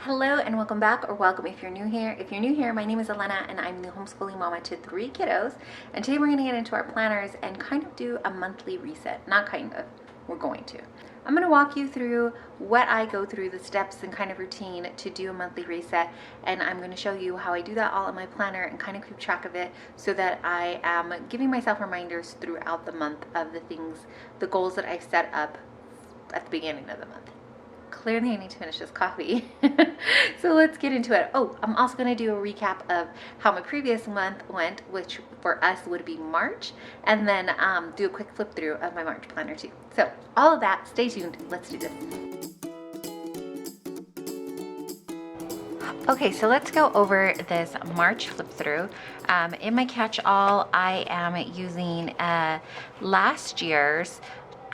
Hello and welcome back, or welcome if you're new here. If you're new here, my name is Elena and I'm the homeschooling mama to 3 kiddos. And today we're going to get into our planners and kind of do a monthly reset. Not kind of, we're going to. I'm going to walk you through what I go through, the steps and kind of routine to do a monthly reset. And I'm going to show you how I do that all in my planner and kind of keep track of it so that I am giving myself reminders throughout the month of the things, the goals that I've set up at the beginning of the month. Clearly I need to finish this coffee. So let's get into it. Oh, I'm also going to do a recap of how my previous month went, which for us would be March, and then do a quick flip through of my March planner too. So all of that, stay tuned. Let's do this. Okay, so let's go over this March flip through. In my catch-all, I am using last year's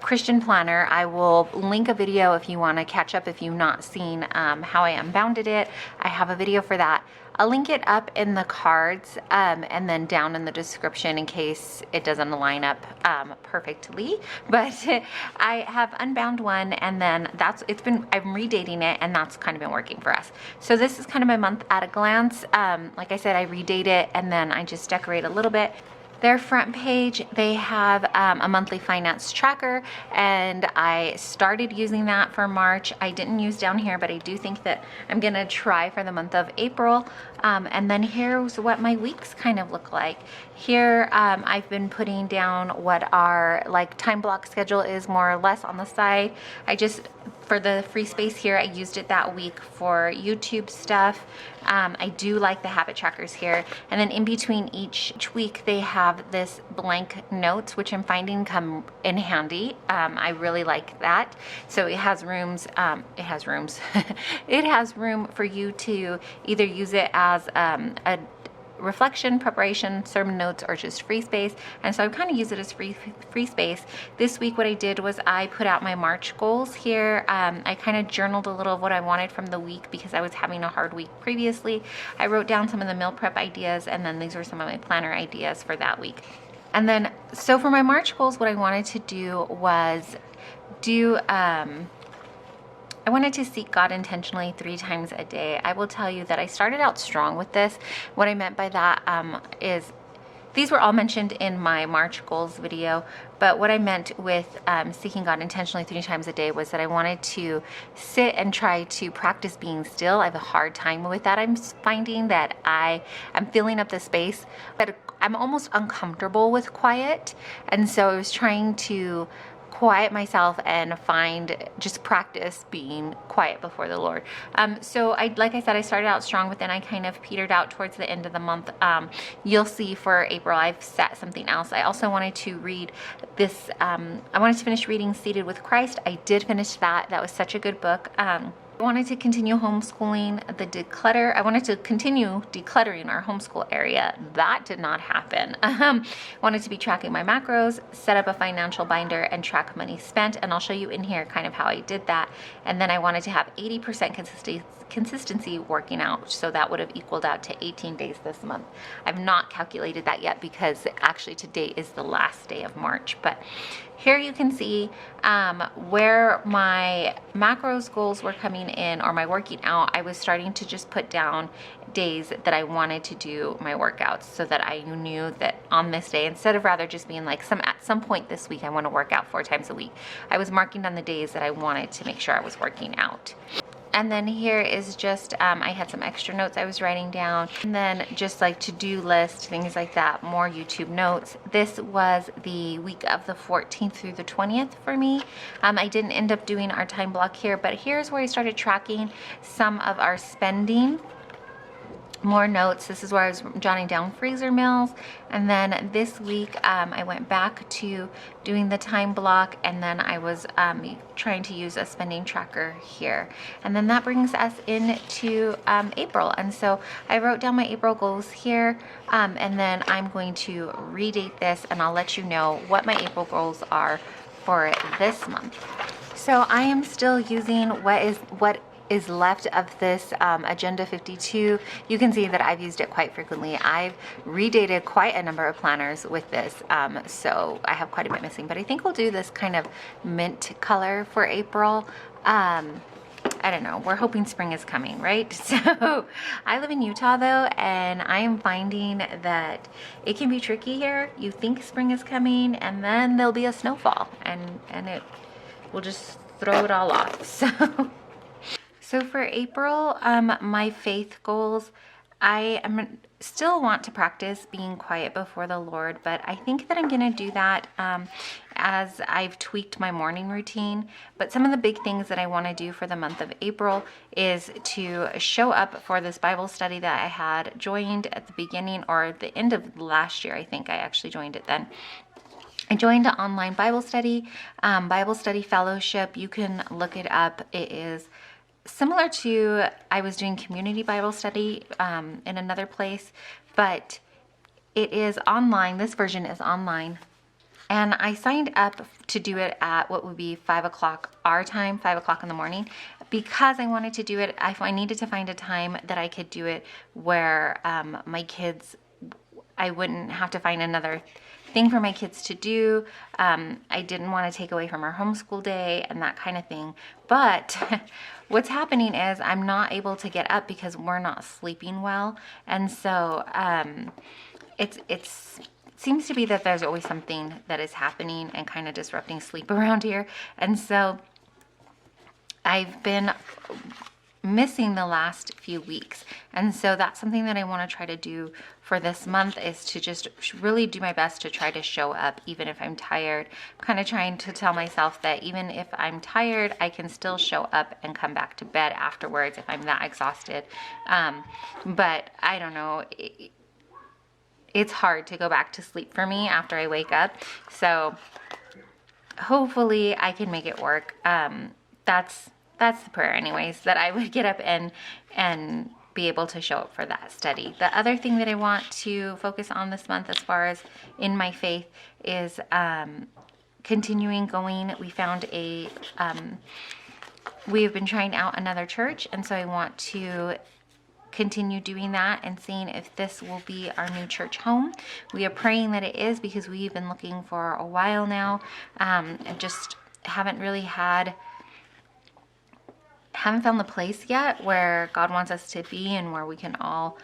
Christian planner. I will link a video if you want to catch up if you've not seen how I unbounded it. I have a video for that. I'll link it up in the cards and then down in the description in case it doesn't line up perfectly. But I have unbound one, and then I'm redating it, and that's kind of been working for us. So this is kind of my month at a glance. Like I said, I redate it and then I just decorate a little bit. Their front page, they have a monthly finance tracker, and I started using that for March. I didn't use down here, but I do think that I'm gonna try for the month of April. And then here's what my weeks kind of look like. Here, I've been putting down what our time block schedule is more or less on the side. For the free space here, I used it that week for YouTube stuff. I do like the habit trackers here. And then in between each week, they have this blank notes, which I'm finding come in handy. I really like that. So it has rooms, it has room for you to either use it as a reflection, preparation, sermon notes, or just free space. And so I kind of use it as free space. This week what I did was I put out my March goals here. I kind of journaled a little of what I wanted from the week because I was having a hard week previously. I wrote down some of the meal prep ideas, and then these were some of my planner ideas for that week. And then, so for my March goals, what I wanted to do was I wanted to seek God intentionally 3 times a day. I will tell you that I started out strong with this. What I meant by that is these were all mentioned in my March goals video, but what I meant with seeking God intentionally 3 times a day was that I wanted to sit and try to practice being still. I have a hard time with that. I'm finding that I'm filling up the space, but I'm almost uncomfortable with quiet. And so I was trying to quiet myself and just practice being quiet before the Lord. So like I said, I started out strong, but then I kind of petered out towards the end of the month. You'll see for April, I've set something else. I also wanted to read this, I wanted to finish reading Seated with Christ. I did finish that. That was such a good book. I wanted to continue homeschooling I wanted to continue decluttering our homeschool area. That did not happen. Wanted to be tracking my macros, set up a financial binder, and track money spent. And I'll show you in here kind of how I did that. And then I wanted to have 80% consistency working out. So that would have equaled out to 18 days this month. I've not calculated that yet because actually today is the last day of March. But here you can see where my macros goals were coming in, or my working out. I was starting to just put down days that I wanted to do my workouts so that I knew that on this day, instead of rather just being like at some point this week I want to work out 4 times a week, I was marking down the days that I wanted to make sure I was working out. And then here is just, I had some extra notes I was writing down, and then just like to-do list, things like that, more YouTube notes. This was the week of the 14th through the 20th for me. I didn't end up doing our time block here, but here's where I started tracking some of our spending. More notes. This is where I was jotting down freezer meals. And then this week I went back to doing the time block, and then I was trying to use a spending tracker here. And then that brings us into April. And so I wrote down my April goals here, and then I'm going to redate this, and I'll let you know what my April goals are for this month. So I am still using what is left of this Agenda 52. You can see that I've used it quite frequently. I've redated quite a number of planners with this, so I have quite a bit missing, but I think we'll do this kind of mint color for April. I don't know, we're hoping spring is coming, right? So I live in Utah though, and I am finding that it can be tricky here. You think spring is coming, and then there'll be a snowfall, and it will just throw it all off. So for April, my faith goals, I am still want to practice being quiet before the Lord, but I think that I'm going to do that as I've tweaked my morning routine. But some of the big things that I want to do for the month of April is to show up for this Bible study that I had joined at the beginning or the end of last year. I think I actually joined it then. I joined an online Bible study fellowship. You can look it up. It is similar to, I was doing community Bible study in another place, but it is online. This version is online. And I signed up to do it at what would be 5 o'clock our time, 5 o'clock in the morning, because I wanted to do it. I needed to find a time that I could do it where my kids, I wouldn't have to find another thing for my kids to do. I didn't want to take away from our homeschool day and that kind of thing. But what's happening is I'm not able to get up because we're not sleeping well. And so it seems to be that there's always something that is happening and kind of disrupting sleep around here. And so I've been missing the last few weeks. And so that's something that I want to try to do for this month, is to just really do my best to try to show up even if I'm tired. I'm kind of trying to tell myself that even if I'm tired, I can still show up and come back to bed afterwards if I'm that exhausted. But I don't know. It's hard to go back to sleep for me after I wake up. So hopefully I can make it work. That's the prayer anyways, that I would get up and be able to show up for that study. The other thing that I want to focus on this month as far as in my faith is continuing going. We found we have been trying out another church, and so I want to continue doing that and seeing if this will be our new church home. We are praying that it is, because we've been looking for a while now, and just haven't found the place yet where God wants us to be and where we can all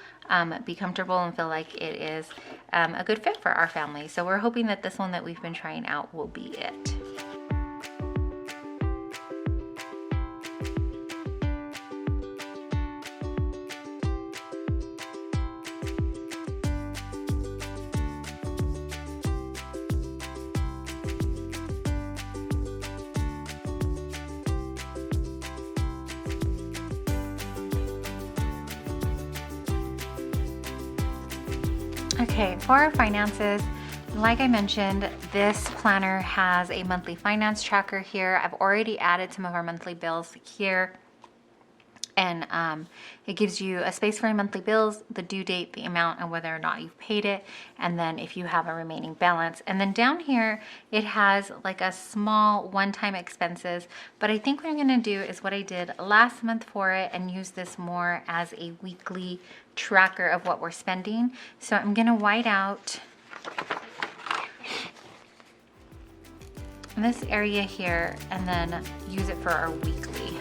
be comfortable and feel like it is a good fit for our family. So we're hoping that this one that we've been trying out will be it. Okay, for our finances, like I mentioned, this planner has a monthly finance tracker here. I've already added some of our monthly bills here. And it gives you a space for your monthly bills, the due date, the amount, and whether or not you've paid it, and then if you have a remaining balance. And then down here, it has like a small one-time expenses. But I think what I'm gonna do is what I did last month for it and use this more as a weekly tracker of what we're spending. So I'm gonna white out this area here and then use it for our weekly.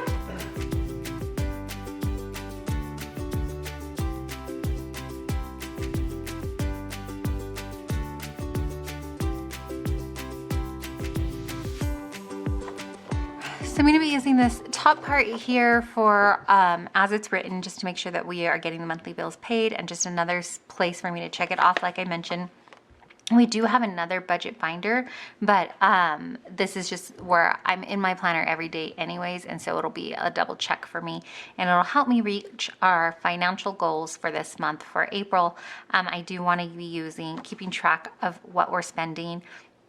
So I'm going to be using this top part here for as it's written, just to make sure that we are getting the monthly bills paid, and just another place for me to check it off. Like I mentioned, we do have another budget binder, but this is just where I'm in my planner every day anyways, and so it'll be a double check for me, and it'll help me reach our financial goals for this month. For April, I do want to be keeping track of what we're spending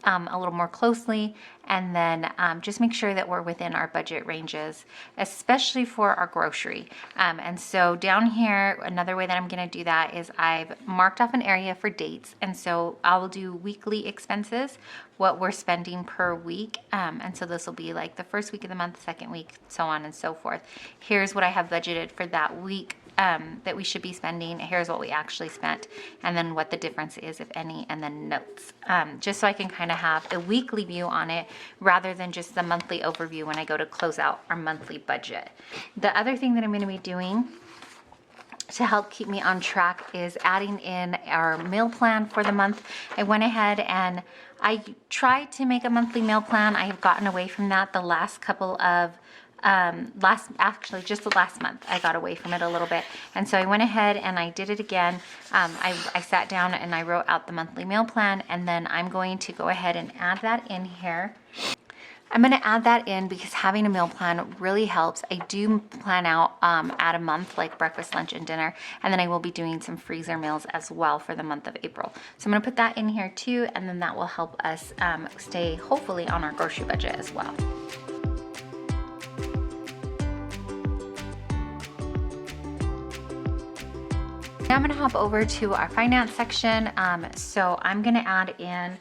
a little more closely, and then just make sure that we're within our budget ranges, especially for our grocery. And so down here, another way that I'm going to do that is I've marked off an area for dates, and so I'll do weekly expenses, what we're spending per week, and so this will be like the first week of the month, second week, so on and so forth. Here's what I have budgeted for that week that we should be spending. Here's what we actually spent, and then what the difference is, if any, and then notes. Just so I can kind of have a weekly view on it rather than just the monthly overview when I go to close out our monthly budget. The other thing that I'm going to be doing to help keep me on track is adding in our meal plan for the month. I went ahead and I tried to make a monthly meal plan. I have gotten away from that the last couple of just the last month I got away from it a little bit, and so I went ahead and I did it again. I sat down and I wrote out the monthly meal plan, and then I'm going to go ahead and add that in here. I'm going to add that in because having a meal plan really helps. I do plan out at a month, like breakfast, lunch, and dinner, and then I will be doing some freezer meals as well for the month of April. So I'm going to put that in here too, and then that will help us stay hopefully on our grocery budget as well. Now I'm going to hop over to our finance section. So I'm going to add in,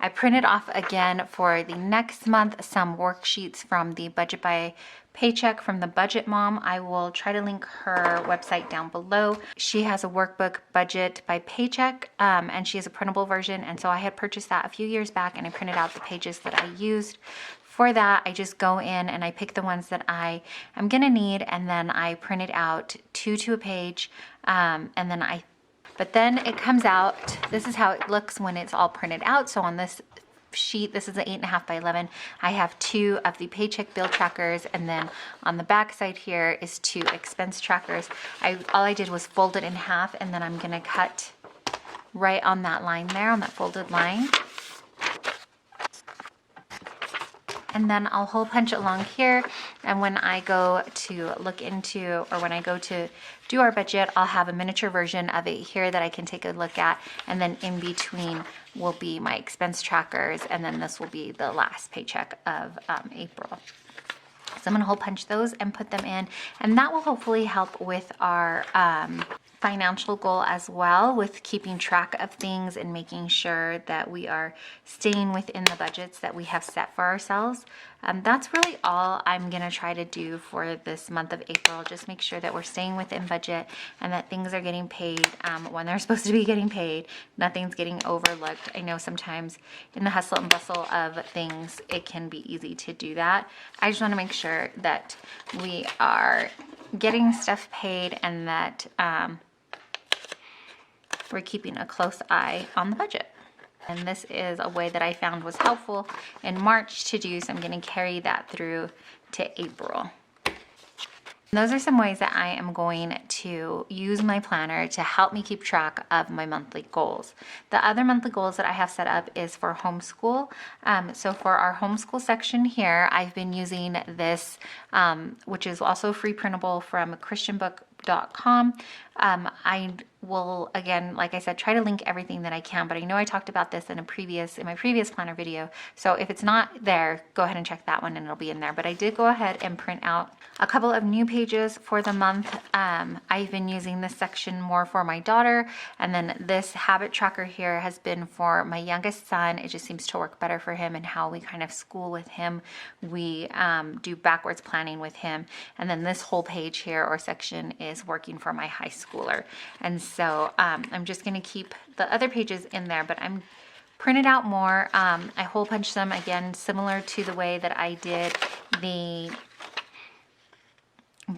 I printed off again for the next month some worksheets from the Budget by Paycheck from the Budget Mom. I will try to link her website down below. She has a workbook, Budget by Paycheck, and she has a printable version. And so I had purchased that a few years back, and I printed out the pages that I used. For that, I just go in and I pick the ones that I am going to need, and then I print it out 2 to a page, but then it comes out, this is how it looks when it's all printed out. So on this sheet, this is an 8.5 by 11, I have 2 of the paycheck bill trackers, and then on the back side here is 2 expense trackers. All I did was fold it in half, and then I'm going to cut right on that line there, on that folded line. And then I'll hole punch along here, and when I go to look into, or when I go to do our budget, I'll have a miniature version of it here that I can take a look at, and then in between will be my expense trackers, and then this will be the last paycheck of April. So I'm going to hole punch those and put them in, and that will hopefully help with our financial goal as well, with keeping track of things and making sure that we are staying within the budgets that we have set for ourselves. That's really all I'm going to try to do for this month of April. Just make sure that we're staying within budget and that things are getting paid when they're supposed to be getting paid. Nothing's getting overlooked. I know sometimes in the hustle and bustle of things, it can be easy to do that. I just want to make sure that we are getting stuff paid and that we're keeping a close eye on the budget. And this is a way that I found was helpful in March to do, so I'm going to carry that through to April. And those are some ways that I am going to use my planner to help me keep track of my monthly goals. The other monthly goals that I have set up is for homeschool. So for our homeschool section here, I've been using this, which is also free printable from christianbook.com. I will, again, like I said, try to link everything that I can, but I know I talked about this in my previous planner video. So if it's not there, go ahead and check that one and it'll be in there. But I did go ahead and print out a couple of new pages for the month. I've been using this section more for my daughter, and then this habit tracker here has been for my youngest son. It just seems to work better for him and how we kind of school with him. We do backwards planning with him, and then this whole page here or section is working for my high schooler. And so I'm just going to keep the other pages in there, but I'm printed out more. I hole punched them again, similar to the way that I did the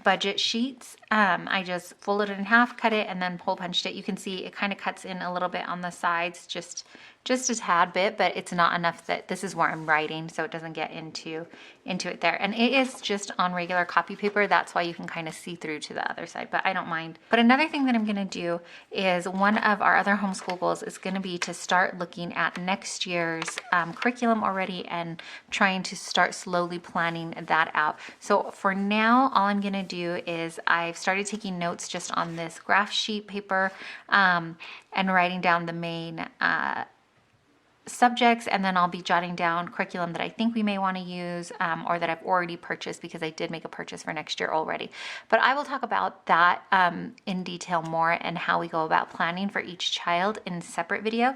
budget sheets. I just folded it in half, cut it, and then hole punched it. You can see it kind of cuts in a little bit on the sides, just a tad bit, but it's not enough that this is where I'm writing, so it doesn't get into it there. And it is just on regular copy paper. That's why you can kind of see through to the other side, but I don't mind. But another thing that I'm going to do is one of our other homeschool goals is going to be to start looking at next year's curriculum already and trying to start slowly planning that out. So for now, all I'm going to do is I've started taking notes just on this graph sheet paper and writing down the main subjects, and then I'll be jotting down curriculum that I think we may want to use or that I've already purchased, because I did make a purchase for next year already. But I will talk about that in detail more and how we go about planning for each child in a separate video.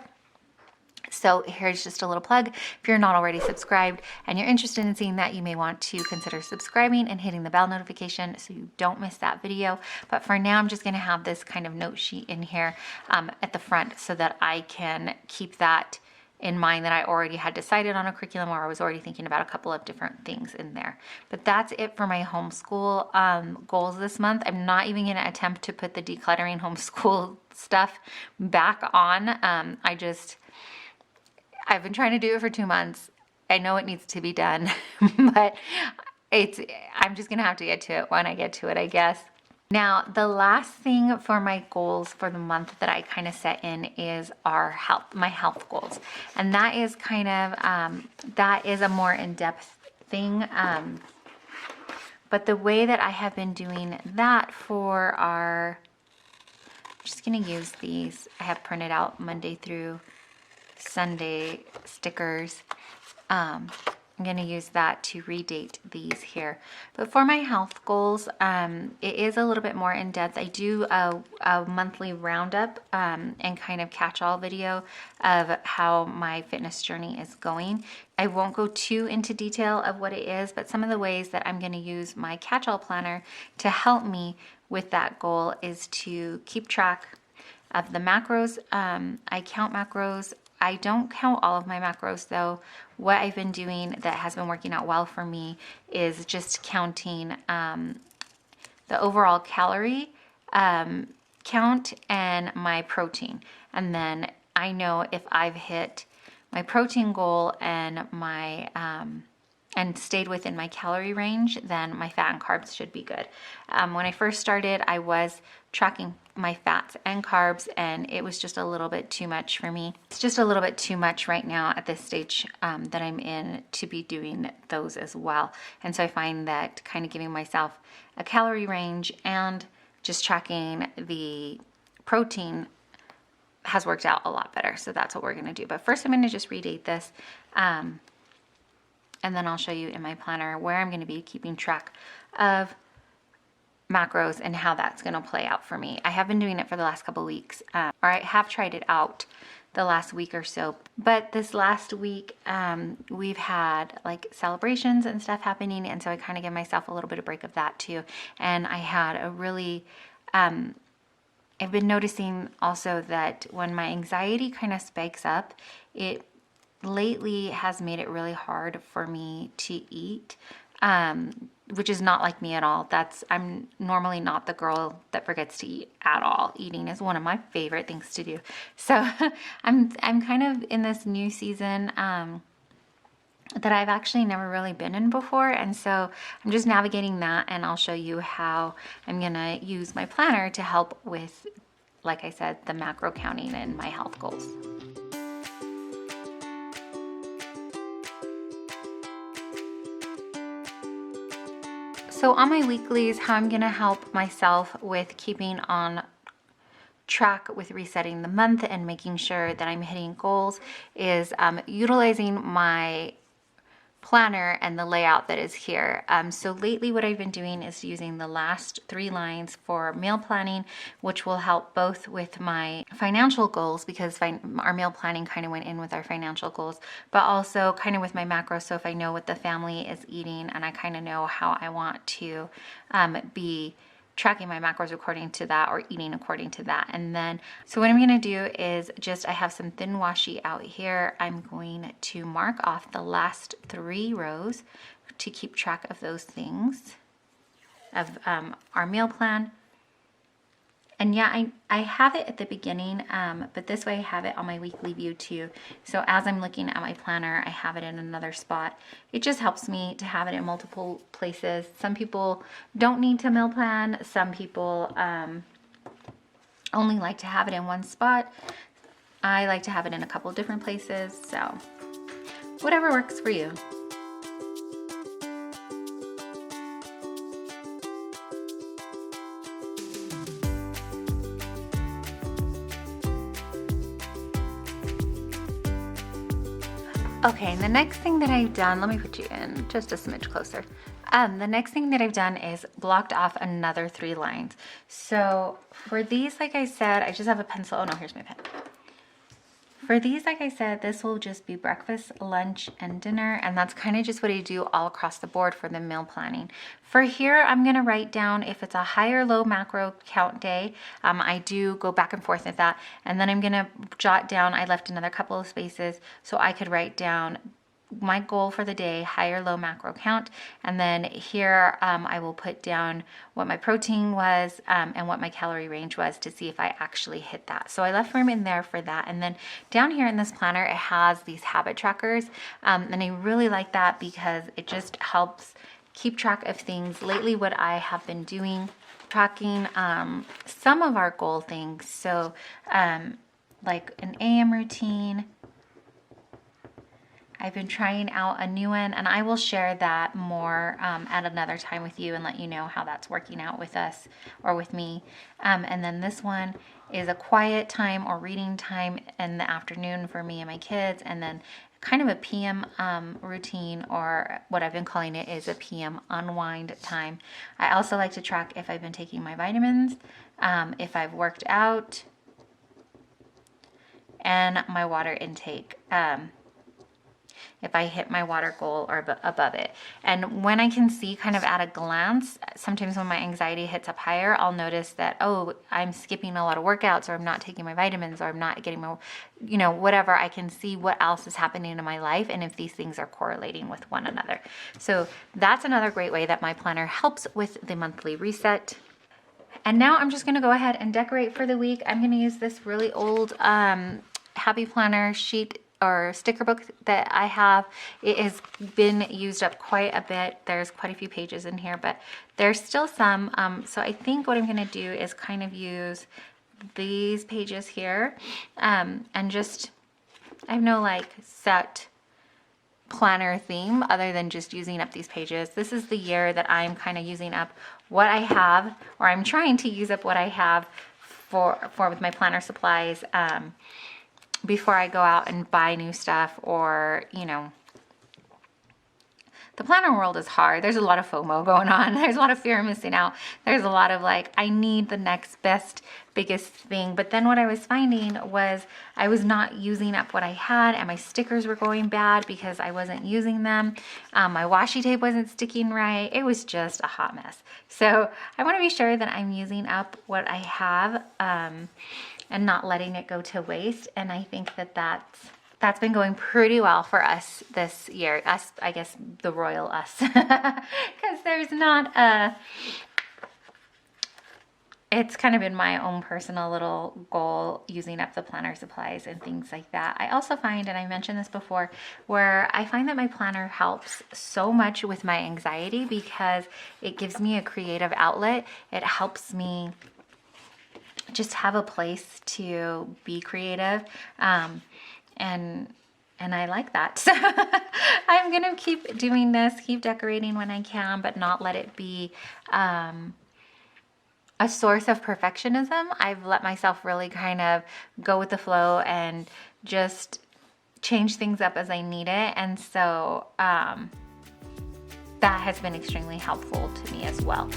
So here's just a little plug. If you're not already subscribed and you're interested in seeing that, you may want to consider subscribing and hitting the bell notification so you don't miss that video. But for now, I'm just going to have this kind of note sheet in here at the front so that I can keep that in mind, that I already had decided on a curriculum, or I was already thinking about a couple of different things in there. But that's it for my homeschool goals this month. I'm not even going to attempt to put the decluttering homeschool stuff back on. I've been trying to do it for 2 months. I know it needs to be done, but I'm just going to have to get to it when I get to it, I guess. Now, the last thing for my goals for the month that I kind of set in is my health goals. And that is kind of, that is a more in-depth thing. But the way that I have been doing that for I'm just going to use these. I have printed out Monday through Sunday stickers. I'm going to use that to redate these here. But for my health goals, it is a little bit more in depth. I do a monthly roundup and kind of catch-all video of how my fitness journey is going. I won't go too into detail of what it is, but some of the ways that I'm going to use my catch-all planner to help me with that goal is to keep track of the macros. I count macros. I don't count all of my macros though. What I've been doing that has been working out well for me is just counting the overall calorie count and my protein. And then I know if I've hit my protein goal and and stayed within my calorie range, then my fat and carbs should be good. When I first started, I was tracking my fats and carbs, and it was just a little bit too much for me. It's just a little bit too much right now at this stage that I'm in to be doing those as well. And so I find that kind of giving myself a calorie range and just tracking the protein has worked out a lot better. So that's what we're going to do. But first I'm going to just redate this. And then I'll show you in my planner where I'm going to be keeping track of macros and how that's going to play out for me. I have been doing it for the last couple of weeks, or I have tried it out the last week or so. But this last week, we've had like celebrations and stuff happening. And so I kind of give myself a little bit of break of that too. And I had a really, I've been noticing also that when my anxiety kind of spikes up, it lately has made it really hard for me to eat, which is not like me at all. I'm normally not the girl that forgets to eat at all. Eating is one of my favorite things to do. So I'm kind of in this new season that I've actually never really been in before. And so I'm just navigating that, and I'll show you how I'm gonna use my planner to help with, like I said, the macro counting and my health goals. So on my weeklies, how I'm gonna help myself with keeping on track with resetting the month and making sure that I'm hitting goals is utilizing my planner and the layout that is here. So lately what I've been doing is using the last 3 lines for meal planning, which will help both with my financial goals, because our meal planning kind of went in with our financial goals, but also kind of with my macros. So if I know what the family is eating and I kind of know how I want to be tracking my macros according to that, or eating according to that. And then, so what I'm gonna do is I have some thin washi out here. I'm going to mark off the last 3 rows to keep track of those things, of our meal plan. And yeah, I have it at the beginning, but this way I have it on my weekly view too. So as I'm looking at my planner, I have it in another spot. It just helps me to have it in multiple places. Some people don't need to meal plan. Some people only like to have it in one spot. I like to have it in a couple different places. So whatever works for you. Okay, and the next thing that I've done, let me put you in just a smidge closer. The next thing that I've done is blocked off another 3 lines. So for these, like I said, I just have a pencil. Oh no, here's my pen. For these, like I said, this will just be breakfast, lunch, and dinner, and that's kind of just what I do all across the board for the meal planning. For here, I'm gonna write down if it's a high or low macro count day. I do go back and forth with that, and then I'm gonna jot down, I left another couple of spaces so I could write down my goal for the day, high or low macro count, and then here I will put down what my protein was and what my calorie range was to see if I actually hit that. So I left room in there for that. And then down here in this planner, it has these habit trackers, and I really like that because it just helps keep track of things. Lately, what I have been doing, tracking some of our goal things. So like an AM routine, I've been trying out a new one, and I will share that more at another time with you and let you know how that's working out with us or with me. And then this one is a quiet time or reading time in the afternoon for me and my kids, and then kind of a PM routine, or what I've been calling it is a PM unwind time. I also like to track if I've been taking my vitamins, if I've worked out, and my water intake. If I hit my water goal or above it. And when I can see kind of at a glance, sometimes when my anxiety hits up higher, I'll notice that, oh, I'm skipping a lot of workouts, or I'm not taking my vitamins, or I'm not getting my, whatever. I can see what else is happening in my life and if these things are correlating with one another. So that's another great way that my planner helps with the monthly reset. And now I'm just gonna go ahead and decorate for the week. I'm gonna use this really old Happy Planner sheet or sticker book that I have. It has been used up quite a bit. There's quite a few pages in here, but there's still some. So I think what I'm gonna do is kind of use these pages here and just, I have no like set planner theme other than just using up these pages. This is the year that I'm kind of using up what I have, or I'm trying to use up what I have for with my planner supplies before I go out and buy new stuff, or, the planner world is hard. There's a lot of FOMO going on. There's a lot of fear of missing out. There's a lot of like, I need the next best, biggest thing. But then what I was finding was I was not using up what I had, and my stickers were going bad because I wasn't using them. My washi tape wasn't sticking right. It was just a hot mess. So I want to be sure that I'm using up what I have and not letting it go to waste. And I think that that's been going pretty well for us this year. Us, I guess, the royal us, because there's not it's kind of been my own personal little goal, using up the planner supplies and things like that. I also find, and I mentioned this before, where I find that my planner helps so much with my anxiety because it gives me a creative outlet. It helps me just have a place to be creative, and I like that. So I'm gonna keep doing this, keep decorating when I can, but not let it be a source of perfectionism. I've let myself really kind of go with the flow and just change things up as I need it, and so that has been extremely helpful to me as well.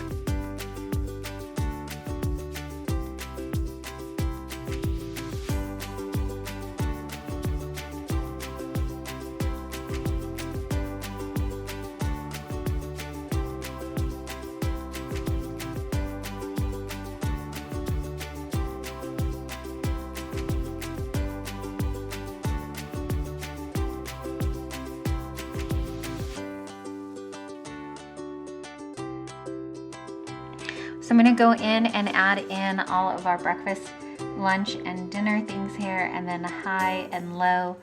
So I'm gonna go in and add in all of our breakfast, lunch, and dinner things here, and then high and low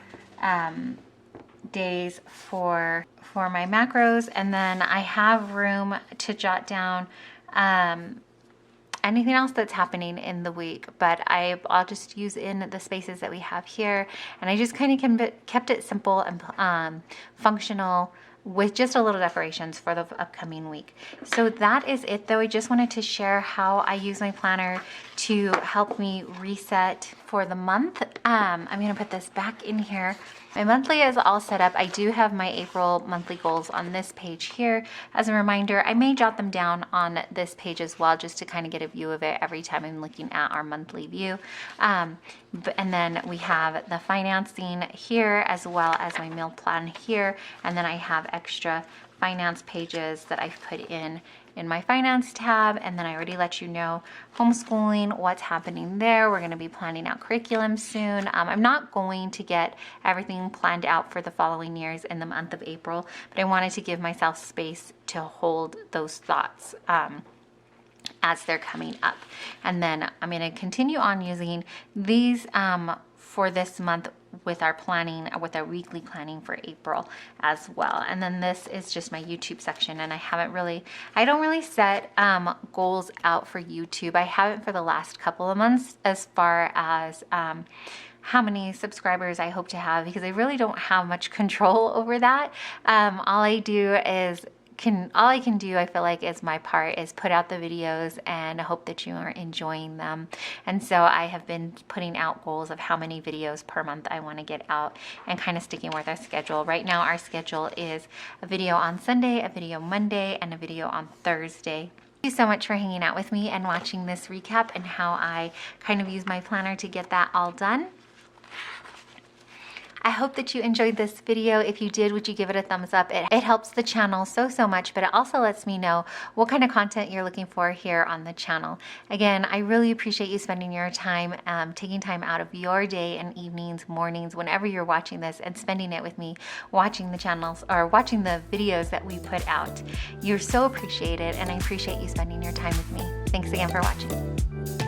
days for my macros. And then I have room to jot down anything else that's happening in the week, but I'll just use in the spaces that we have here. And I just kind of kept it simple and functional, with just a little decorations for the upcoming week. So that is it though. I just wanted to share how I use my planner to help me reset for the month. I'm gonna put this back in here. My monthly is all set up. I do have my April monthly goals on this page here. As a reminder, I may jot them down on this page as well, just to kind of get a view of it every time I'm looking at our monthly view. And then we have the financing here, as well as my meal plan here. And then I have extra finance pages that I've put in my finance tab. And then I already let you know homeschooling, what's happening there. We're going to be planning out curriculum soon. I'm not going to get everything planned out for the following years in the month of April, but I wanted to give myself space to hold those thoughts as they're coming up. And then I'm going to continue on using these for this month with our planning, with our weekly planning for April as well. And then this is just my YouTube section, and I don't really set goals out for YouTube. I haven't for the last couple of months, as far as how many subscribers I hope to have, because I really don't have much control over that. All I can do, I feel like, is my part, is put out the videos and hope that you are enjoying them. And so I have been putting out goals of how many videos per month I want to get out, and kind of sticking with our schedule. Right now our schedule is a video on Sunday, a video Monday, and a video on Thursday. Thank you so much for hanging out with me and watching this recap and how I kind of use my planner to get that all done. I hope that you enjoyed this video. If you did, would you give it a thumbs up? It helps the channel so much, but it also lets me know what kind of content you're looking for here on the channel. Again, I really appreciate you spending your time, taking time out of your day and evenings, mornings, whenever you're watching this, and spending it with me, watching the channels or watching the videos that we put out. You're so appreciated, and I appreciate you spending your time with me. Thanks again for watching.